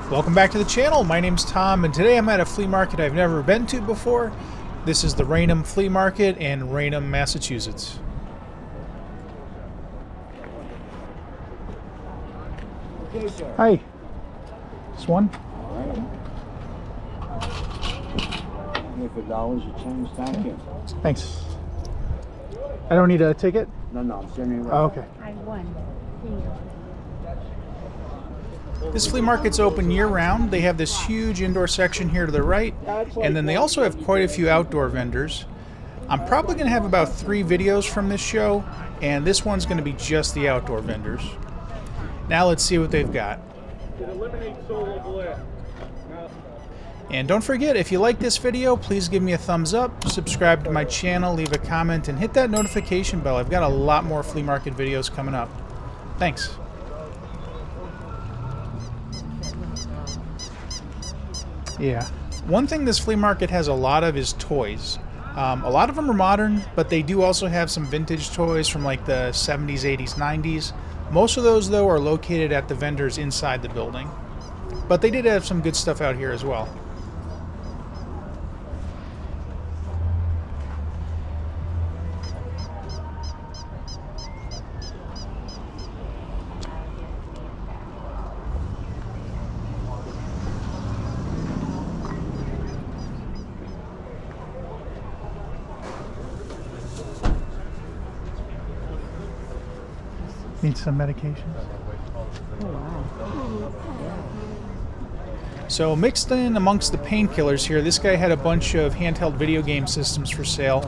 Welcome back to the channel. My name's Tom, and today I'm at a flea market I've never been to before. This is the Raynham Flea Market in Raynham, Massachusetts. Okay, sir. Hi. This one? Here for dollars a change, thank you. Thanks. I don't need a ticket? No, I'm sending you. Oh, okay. I won. This flea market's open year-round. They have this huge indoor section here to the right, and then they also have quite a few outdoor vendors. I'm probably going to have about 3 videos from this show, and this one's going to be just the outdoor vendors. Now let's see what they've got. And don't forget, if you like this video, please give me a thumbs up, subscribe to my channel, leave a comment, and hit that notification bell. I've got a lot more flea market videos coming up. Thanks. Yeah. One thing this flea market has a lot of is toys. A lot of them are modern, but they do also have some vintage toys from like the 70s, 80s, 90s. Most of those, though, are located at the vendors inside the building. But they did have some good stuff out here as well. Need some medications. Oh, wow. So mixed in amongst the painkillers here, this guy had a bunch of handheld video game systems for sale.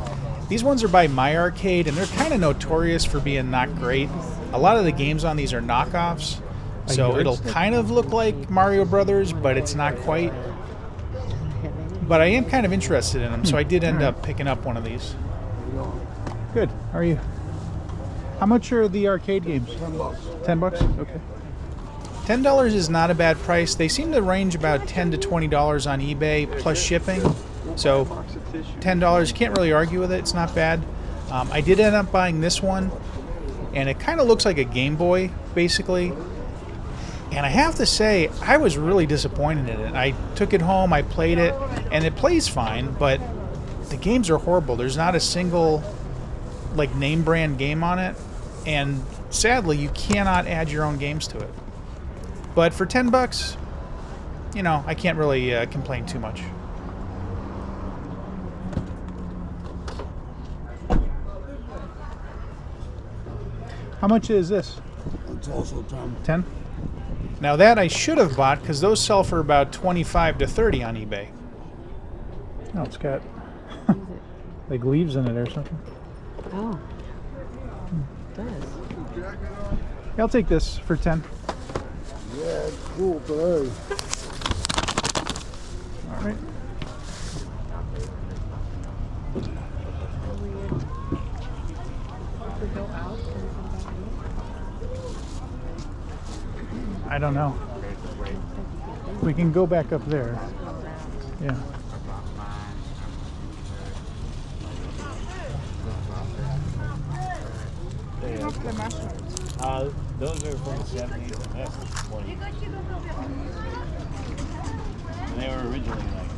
These ones are by My Arcade, and they're kind of notorious for being not great. A lot of the games on these are knockoffs, so it'll kind of look like Mario Brothers, but it's not quite. But I am kind of interested in them, so I did end up picking up one of these. Good. How are you? How much are the arcade games? $10. $10? Okay. $10 is not a bad price. They seem to range about $10 to $20 on eBay plus shipping. So $10, can't really argue with it. It's not bad. I did end up buying this one, and it kind of looks like a Game Boy, basically. And I have to say, I was really disappointed in it. I took it home, I played it, and it plays fine, but the games are horrible. There's not a single like name brand game on it, and sadly you cannot add your own games to it. But for $10, you know, I can't really complain too much. How much is this? It's also 10. 10? Now that I should have bought, because those sell for about 25 to 30 on eBay. Oh, it's got like leaves in it or something. Oh. It does. Yeah, I'll take this for 10. Yeah, it's cool today. All right. I don't know. We can go back up there. Yeah. Those are from the 70s and that's 20. And they were originally like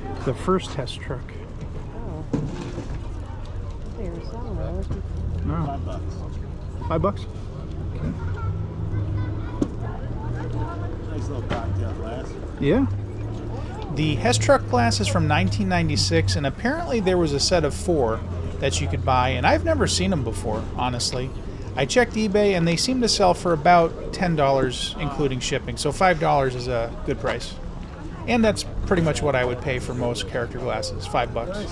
25. The first test truck. Oh. There's some of those. No. $5. $5? Okay. Nice little cocktail glass. Yeah. The Hess truck glass is from 1996, and apparently there was a set of 4 that you could buy, and I've never seen them before, honestly. I checked eBay, and they seem to sell for about $10, including shipping, so $5 is a good price. And that's pretty much what I would pay for most character glasses, $5.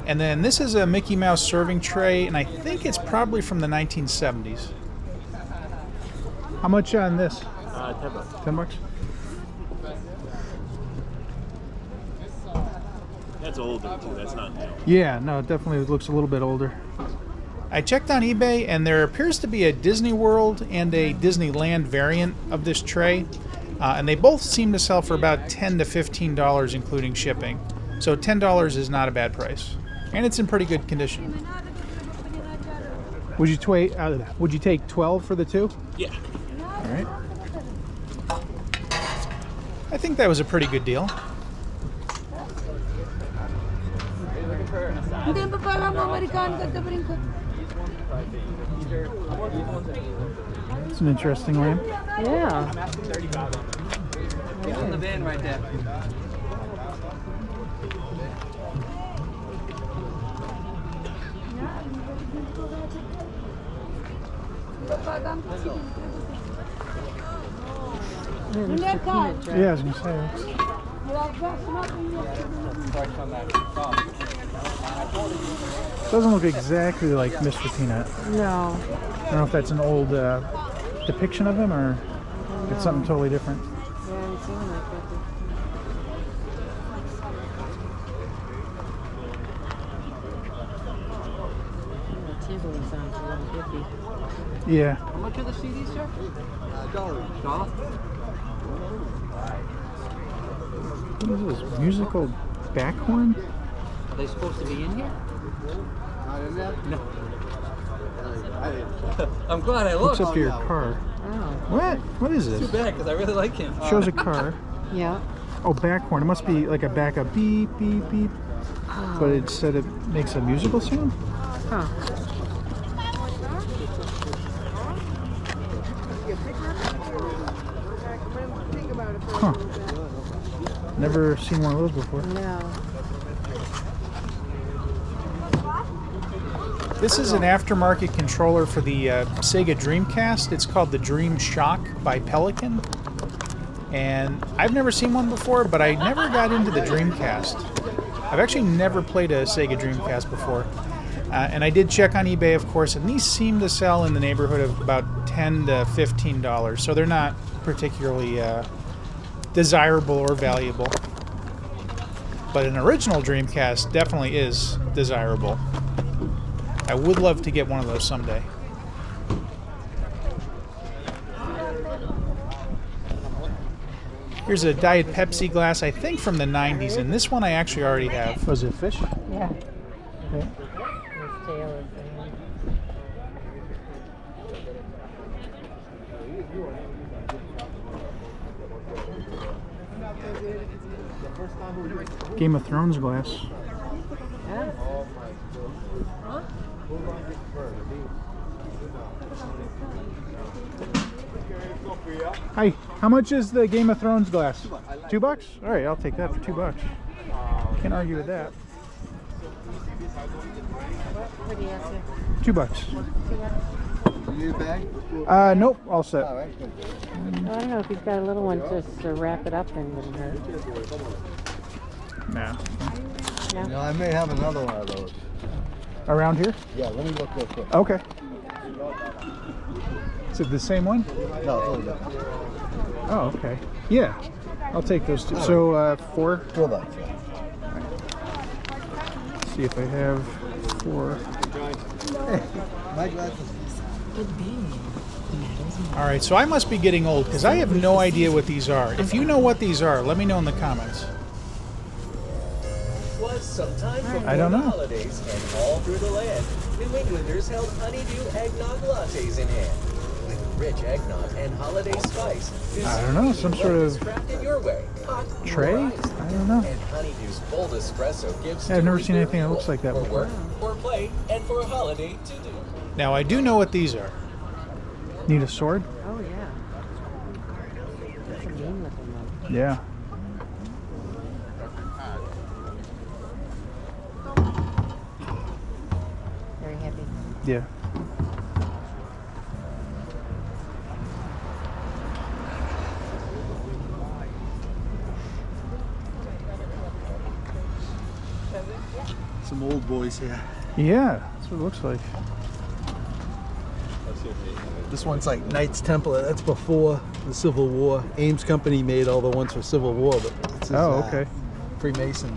And then this is a Mickey Mouse serving tray, and I think it's probably from the 1970s. How much on this? $10. $10? That's older too, that's not new. Yeah, no, it definitely looks a little bit older. I checked on eBay, and there appears to be a Disney World and a Disneyland variant of this tray. And they both seem to sell for about $10 to $15, including shipping. So $10 is not a bad price, and it's in pretty good condition. Would you take 12 for the two? Yeah. All right. I think that was a pretty good deal. It's an interesting lamp. Yeah. He's in the van right there. Yeah, I was gonna say. Doesn't look exactly like Mr. Peanut. No. I don't know if that's an old depiction of him or it's something totally different. Yeah, I haven't seen him like that before. The tinkling sounds a little iffy. Yeah. How much are the CDs, sir? $1. What is this? Musical backhorn? Are they supposed to be in here? Not in there? No. I'm glad I Hooks looked. up to your car. Oh. What? What is Too this? bad, because I really like him. Shows a car. Yeah. Oh, backhorn. It must be like a backup beep, beep, beep. But it said it makes a musical sound? Huh. Huh. Never seen one of those before. No. This is an aftermarket controller for the Sega Dreamcast. It's called the Dream Shock by Pelican. And I've never seen one before, but I never got into the Dreamcast. I've actually never played a Sega Dreamcast before. And I did check on eBay, of course, and these seem to sell in the neighborhood of about $10 to $15. So they're not particularly desirable or valuable. But an original Dreamcast definitely is desirable. I would love to get one of those someday. Here's a Diet Pepsi glass, I think from the 90s, and this one I actually already have. Was it fish? Yeah. Okay. His tail is Game of Thrones glass. Yeah. Hi, how much is the Game of Thrones glass? $2? All right, I'll take that for $2. Can't argue with that. What do you have here? $2. You need a bag? Nope, all set. All right, good. I don't know if he's got a little one just to wrap it up in, wouldn't hurt. Nah. No? You know, I may have another one of those. Around here? Yeah, let me look real quick. Okay. Is it the same one? No, it's a little different. Oh, okay. Yeah, I'll take those two. So, 4. $4, yeah. Let's see if I have 4. My glasses. All right, so I must be getting old because I have no idea what these are. If you know what these are, let me know in the comments. Was sometime before I don't know. the holidays and all through the land, New Englanders held honeydew eggnog lattes in hand. With rich eggnog and holiday spice. I don't know, some sort of crafted your way. Hot, tray? or iced. I don't know. And Honeydew's bold espresso gives Yeah, I've never stories seen their anything that fuel looks like that for before. work, for play, and for holiday to do. Now, I do know what these are. Need a sword? Oh, yeah. That's a mean looking one. Yeah. Very happy. Yeah. Some old boys here. Yeah, that's what it looks like. This one's like Knights Templar. That's before the Civil War. Ames Company made all the ones for Civil War, but this is Oh, okay. Freemason.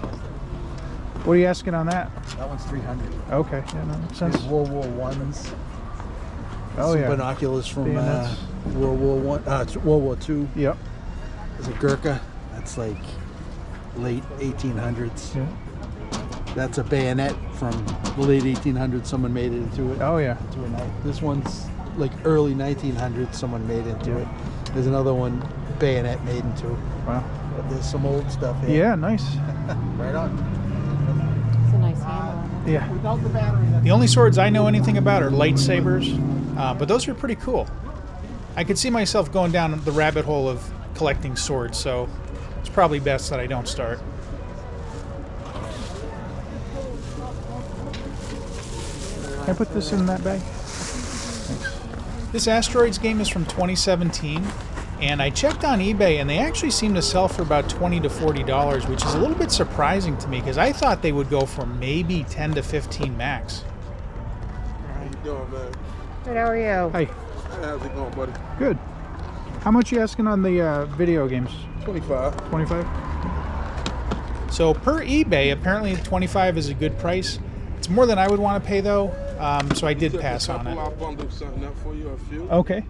What are you asking on that? That one's 300. Okay, yeah, that makes sense. There's World War Ones. Oh, Some yeah. binoculars from Bayonets. World War One, World War Two. Yep. There's a Gurkha. That's like late 1800s. Yeah. That's a bayonet from the late 1800s. Someone made it into it. Oh yeah. Into a knife. This one's like early 1900s. Someone made into it. There's another one, bayonet made into it. Wow. But there's some old stuff here. Yeah, nice. Right on. It's a nice handle on it. Yeah. Without the battery. The only swords I know anything about are lightsabers, but those are pretty cool. I could see myself going down the rabbit hole of collecting swords, so it's probably best that I don't start. Can I put this in that bag? Thanks. This Asteroids game is from 2017, and I checked on eBay, and they actually seem to sell for about $20 to $40, which is a little bit surprising to me, because I thought they would go for maybe 10 to 15 max. How you doing, man? Good, how are you? Hi. How's it going, buddy? Good. How much you asking on the video games? 25. 25? So per eBay, apparently 25 is a good price. It's more than I would want to pay though, so I did pass on it. I'll bundle something up for you, a few. Okay.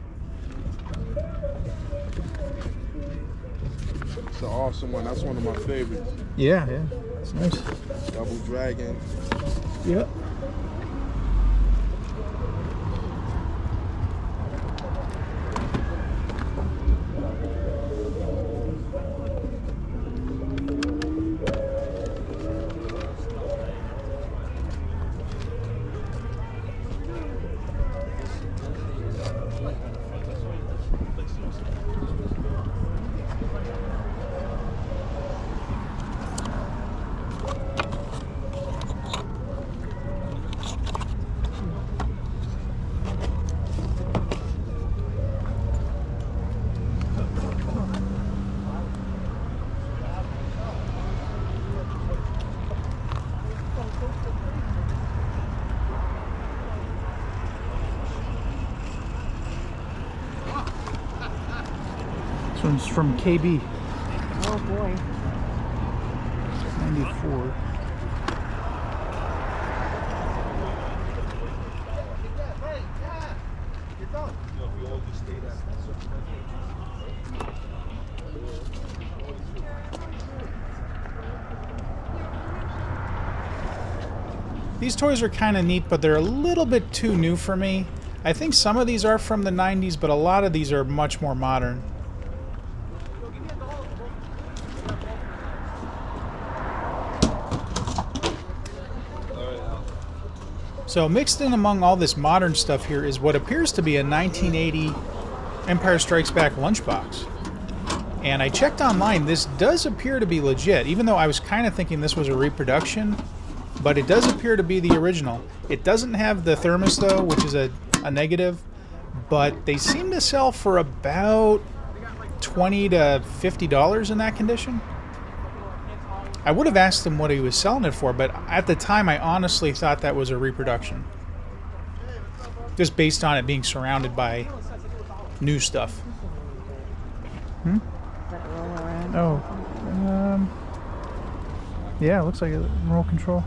It's an awesome one. That's one of my favorites. Yeah, it's nice. Double Dragon. Yep. This one's from KB, Oh boy. 94. These toys are kind of neat, but they're a little bit too new for me. I think some of these are from the 90s, but a lot of these are much more modern. So mixed in among all this modern stuff here is what appears to be a 1980 Empire Strikes Back lunchbox. And I checked online, this does appear to be legit, even though I was kind of thinking this was a reproduction, but it does appear to be the original. It doesn't have the thermos though, which is a negative, but they seem to sell for about $20 to $50 in that condition. I would have asked him what he was selling it for, but at the time I honestly thought that was a reproduction. Just based on it being surrounded by new stuff. Let it roll around. Oh, yeah, it looks like a remote control.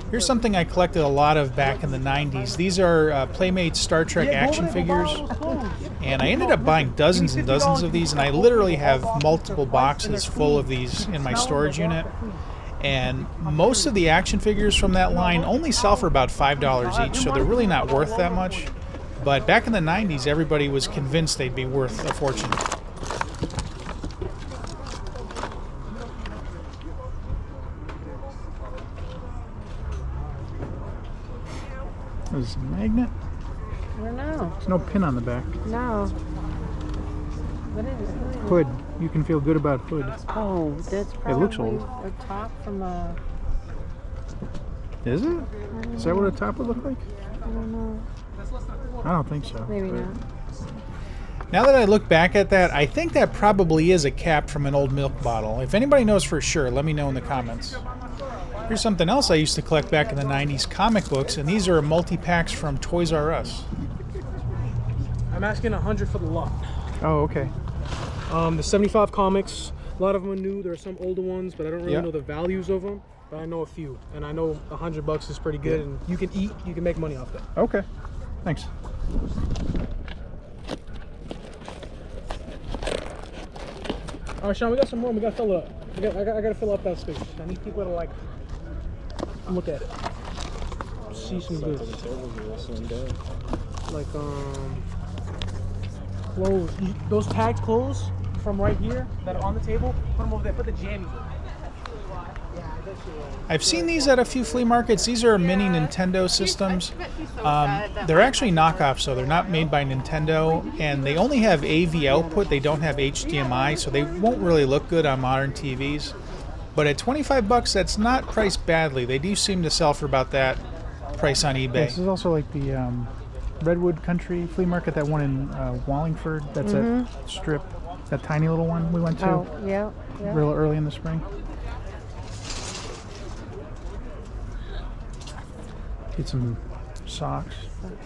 Here's something I collected a lot of back in the 90s. These are Playmate Star Trek action figures, and I ended up buying dozens and dozens of these, and I literally have multiple boxes full of these in my storage unit. And most of the action figures from that line only sell for about $5 each, so they're really not worth that much. But back in the 90s, everybody was convinced they'd be worth a fortune. Is this a magnet? I don't know. There's no pin on the back. No. What is it? Hood. You can feel good about hood. Oh, that's probably It looks old. a top from a... Is it? Is that what a top would look like? I don't know. I don't think so. Maybe not. Now that I look back at that, I think that probably is a cap from an old milk bottle. If anybody knows for sure, let me know in the comments. Here's something else I used to collect back in the 90s, comic books, and these are multi-packs from Toys R Us. I'm asking 100 for the lot. Oh, okay. The 75 comics, a lot of them are new. There are some older ones, but I don't really know the values of them. But I know a few, and I know $100 is pretty good, and you can eat, you can make money off that. Okay, thanks. All right, Sean, we got some more. We got to fill it up. I got to fill up that space. I need people to like look at it, see some goods. Like clothes. Those tagged clothes from right here that are on the table. Put them over there. Put the jammies in. I've seen these at a few flea markets. These are mini Nintendo systems. They're actually knockoffs, so they're not made by Nintendo, and they only have AV output. They don't have HDMI, so they won't really look good on modern TVs. But at $25, that's not priced badly. They do seem to sell for about that price on eBay. This is also like the Redwood Country Flea Market, that one in Wallingford. That's that strip, that tiny little one we went to Oh, yeah. real early in the spring. Get some socks.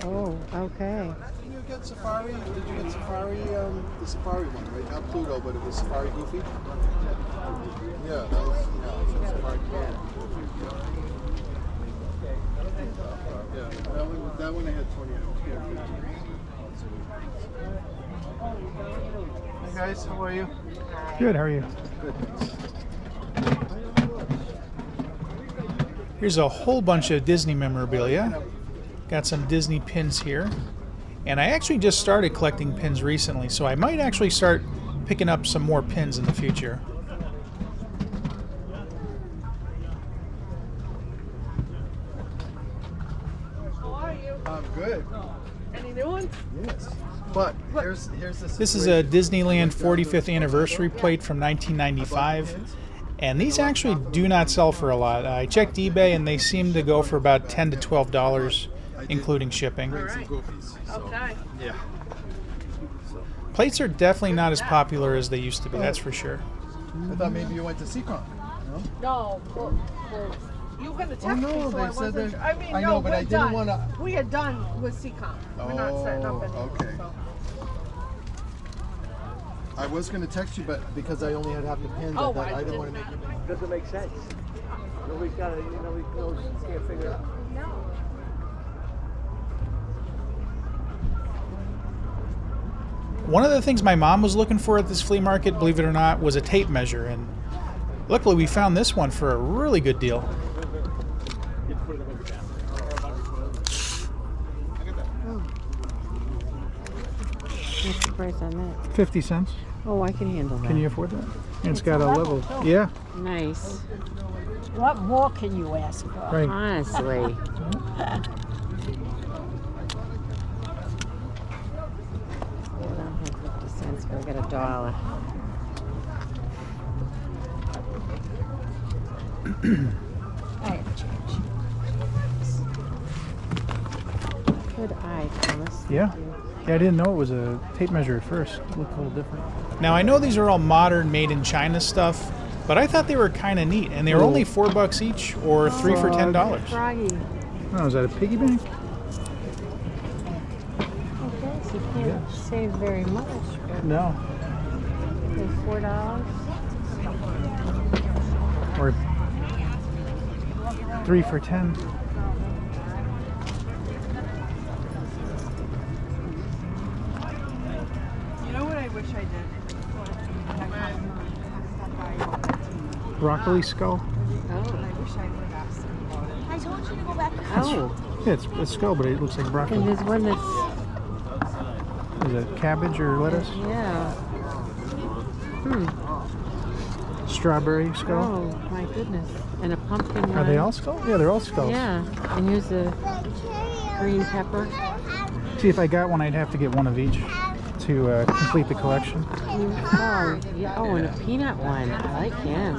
Oh, okay. Didn't you get Safari? Did you get Safari? The Safari one, right? Not Pluto, but it was Safari Goofy. Yeah, that was Safari. Yeah, that one I had 20. Hey guys, how are you? Good, how are you? Here's a whole bunch of Disney memorabilia. Got some Disney pins here. And I actually just started collecting pins recently, so I might actually start picking up some more pins in the future. How are you? I'm good. Any new ones? Yes. But here's This is a Disneyland 45th anniversary plate from 1995. And these actually do not sell for a lot. I checked eBay and they seem to go for about $10 to $12, including shipping. some goofies. So, Okay. yeah. Plates are definitely not as popular as they used to be, that's for sure. I thought maybe you went to Seacon. No, well, you were gonna text Oh, no, me, so they I said wasn't that- sure. I mean, I no, know, but we're I didn't done. wanna- We are done with CCOM. We're not setting up Oh, anymore. okay. So. I was going to text you, but because I only had half the pins, Oh, I I didn't want to didn't- make you. Doesn't make sense. Nobody's got it. Nobody knows. Can't figure it out. One of the things my mom was looking for at this flea market, believe it or not, was a tape measure. And luckily we found this one for a really good deal. What's the price on that? 50 cents. Oh, I can handle that. Can you afford that? And it's got a level. Yeah, Nice. What more can you ask for? right. Honestly. I don't have 50 cents, but I got $1. I have change. Good eye, Thomas. Yeah. Thank you. Yeah, I didn't know it was a tape measure at first. It looked a little different. Now I know these are all modern, made in China stuff, but I thought they were kind of neat. And they were only $4 each, or 3 for $10. Froggy. Oh, is that a piggy bank? I guess you can't save very much, but No. there's $4. Or 3 for 10. You know what I wish I did? Broccoli skull? I wish I would have asked them about it. I told you to go back. Oh, Yeah, it's a skull, but it looks like and broccoli. there's one that's, Is it cabbage or lettuce? yeah. Strawberry skull? Oh, my goodness. And a pumpkin one. Are they all skulls? Yeah, they're all skulls. Yeah. And here's the green pepper. See, if I got one, I'd have to get one of each to complete the collection. Oh, yeah. Oh, and a peanut one. I like him.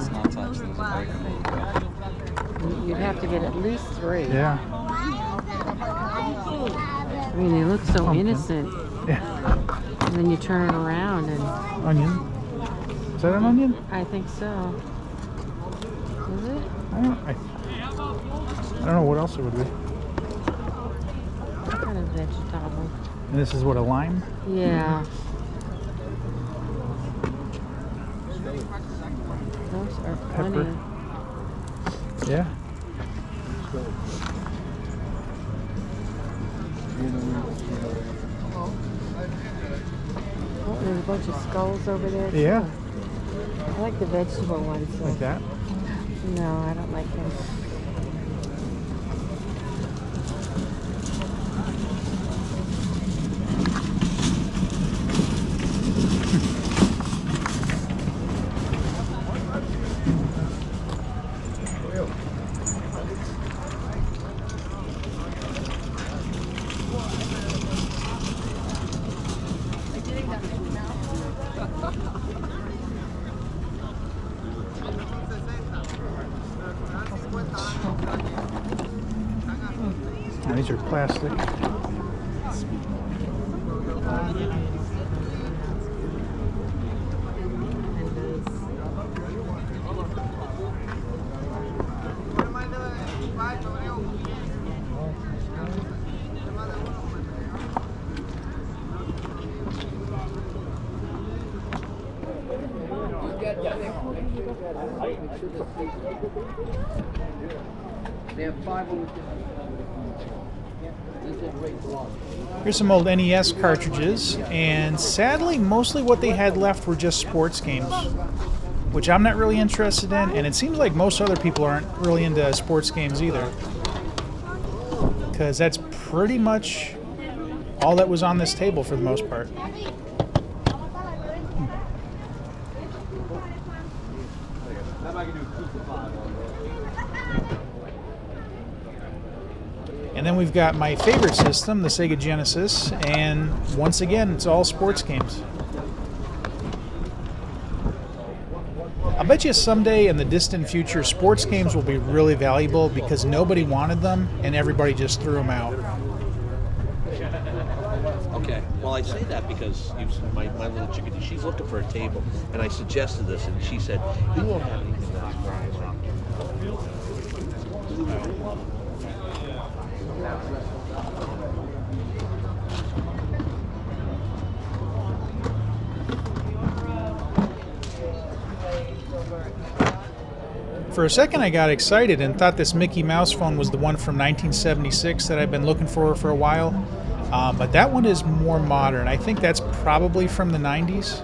You'd have to get at least 3. Yeah. I mean, they look so Pumpkin. innocent. Yeah. And then you turn it around and Onion. Is that an onion? I think so. Is it? I don't know what else it would be. What kind of vegetable? And this is what, a lime? Yeah. Those are funny. Pepper. Yeah. Oh, there's a bunch of skulls over there. Too. Yeah. I like the vegetable ones. So. Like that? No, I don't like them. Oh, these are plastic. They have 5 on Here's some old NES cartridges, and sadly, mostly what they had left were just sports games, which I'm not really interested in, and it seems like most other people aren't really into sports games either, because that's pretty much all that was on this table for the most part. And then we've got my favorite system, the Sega Genesis, and once again, it's all sports games. I bet you someday in the distant future, sports games will be really valuable because nobody wanted them and everybody just threw them out. Okay, well, I say that because my little chickadee, she's looking for a table, and I suggested this, and she said, "You won't have anything that's fine." For a second I got excited and thought this Mickey Mouse phone was the one from 1976 that I've been looking for a while, but that one is more modern. I think that's probably from the 90s,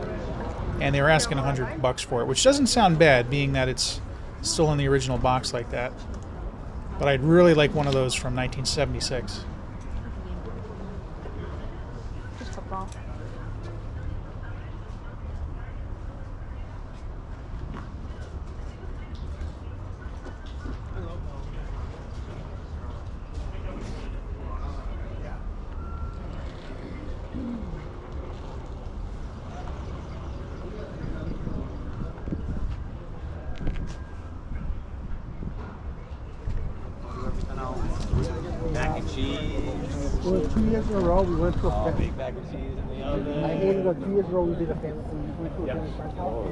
and they were asking $100 for it, which doesn't sound bad being that it's still in the original box like that. But I'd really like one of those from 1976. Mac and cheese. Well, 2 years in a row, we went to a Big mac and cheese in the oven. I hated it. 2 years in a row, we did a family. We went to a Yep. family friend's house.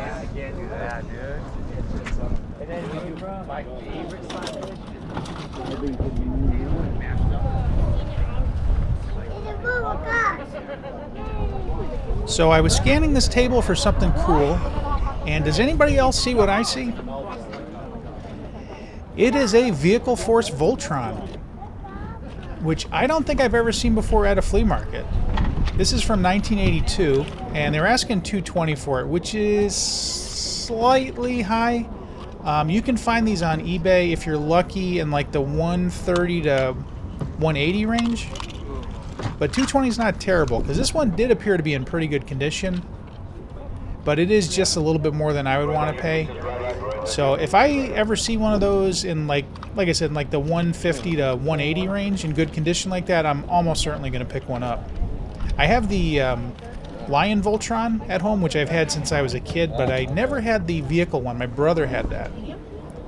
I can't do that, dude. And then we do my favorite sandwich. So I was scanning this table for something cool, and does anybody else see what I see? It is a Vehicle Force Voltron, which I don't think I've ever seen before at a flea market. This is from 1982, and they're asking $220 for it, which is slightly high. You can find these on eBay if you're lucky in like the 130 to 180 range. But $220 is not terrible, because this one did appear to be in pretty good condition. But it is just a little bit more than I would want to pay. So if I ever see one of those in like I said, in like the 150 to 180 range in good condition like that, I'm almost certainly going to pick one up. I have the Lion Voltron at home, which I've had since I was a kid, but I never had the vehicle one. My brother had that,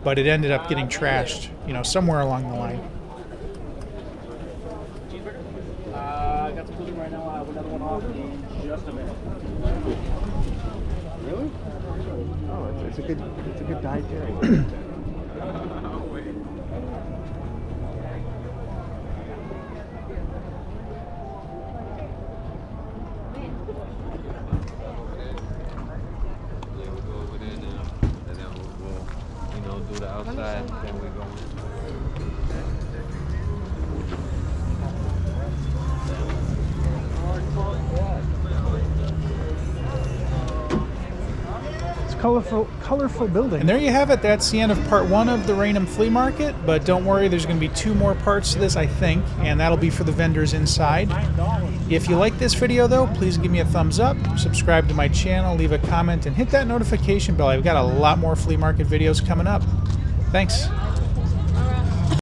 but it ended up getting trashed, somewhere along the line. Just a minute. Really? Oh, it's a good dietary. Do the outside, then we go. It's colorful building. And there you have it. That's the end of part 1 of the Raynham Flea Market. But don't worry, there's going to be 2 more parts to this, I think, and that'll be for the vendors inside. If you like this video, though, please give me a thumbs up, subscribe to my channel, leave a comment, and hit that notification bell. I've got a lot more flea market videos coming up. Thanks.